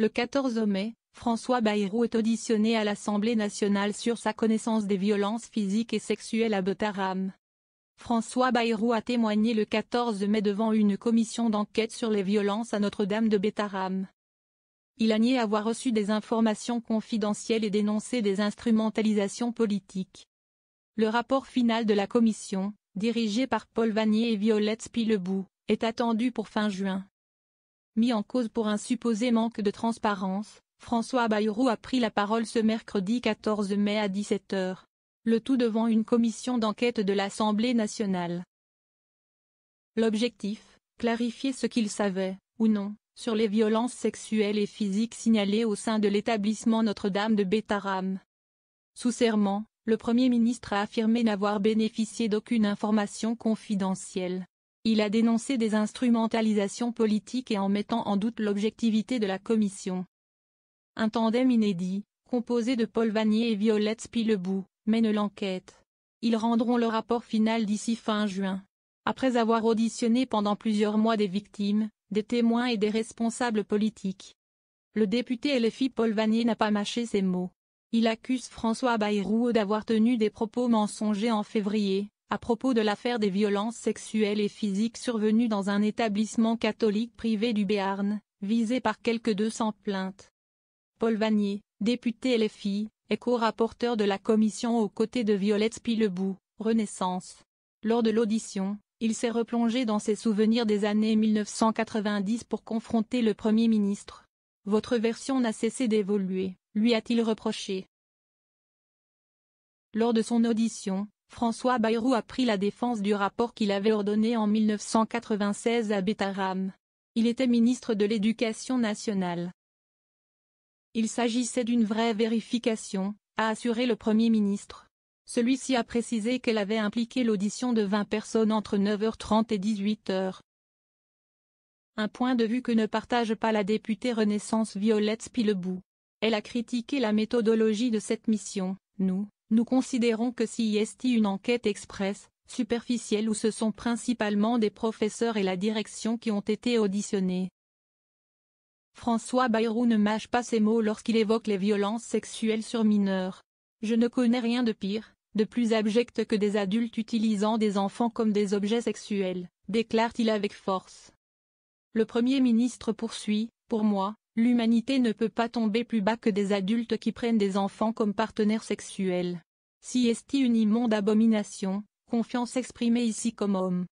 Le 14 mai, François Bayrou est auditionné à l'Assemblée nationale sur sa connaissance des violences physiques et sexuelles à Betaram. François Bayrou a témoigné le 14 mai devant une commission d'enquête sur les violences à Notre-Dame de Betaram. Il a nié avoir reçu des informations confidentielles et dénoncé des instrumentalisations politiques. Le rapport final de la commission, dirigé par Paul Vannier et Violette Spilebout, est attendu pour fin juin. Mis en cause pour un supposé manque de transparence, François Bayrou a pris la parole ce mercredi 14 mai à 17 h. Le tout devant une commission d'enquête de l'Assemblée nationale. L'objectif, clarifier ce qu'il savait, ou non, sur les violences sexuelles et physiques signalées au sein de l'établissement Notre-Dame de Betaram. Sous serment, le Premier ministre a affirmé n'avoir bénéficié d'aucune information confidentielle. Il a dénoncé des instrumentalisations politiques et en mettant en doute l'objectivité de la commission. Un tandem inédit, composé de Paul Vannier et Violette Spilebout, mène l'enquête. Ils rendront le rapport final d'ici fin juin. Après avoir auditionné pendant plusieurs mois des victimes, des témoins et des responsables politiques. Le député LFI Paul Vannier n'a pas mâché ses mots. Il accuse François Bayrou d'avoir tenu des propos mensongers en février, à propos de l'affaire des violences sexuelles et physiques survenues dans un établissement catholique privé du Béarn, visé par quelques 200 plaintes. Paul Vannier, député LFI, est co-rapporteur de la commission aux côtés de Violette Spilebout, Renaissance. Lors de l'audition, il s'est replongé dans ses souvenirs des années 1990 pour confronter le Premier ministre. « Votre version n'a cessé d'évoluer », lui a-t-il reproché. Lors de son audition, François Bayrou a pris la défense du rapport qu'il avait ordonné en 1996 à Betaram. Il était ministre de l'Éducation nationale. Il s'agissait d'une vraie vérification, a assuré le Premier ministre. Celui-ci a précisé qu'elle avait impliqué l'audition de 20 personnes entre 9h30 et 18h. Un point de vue que ne partage pas la députée Renaissance Violette Spilebout. Elle a critiqué la méthodologie de cette mission. Nous considérons que s'il y a une enquête express, superficielle où ce sont principalement des professeurs et la direction qui ont été auditionnés. François Bayrou ne mâche pas ses mots lorsqu'il évoque les violences sexuelles sur mineurs. Je ne connais rien de pire, de plus abject que des adultes utilisant des enfants comme des objets sexuels, déclare-t-il avec force. Le Premier ministre poursuit, pour moi, l'humanité ne peut pas tomber plus bas que des adultes qui prennent des enfants comme partenaires sexuels. Si est une immonde abomination, confiance exprimée ici comme homme.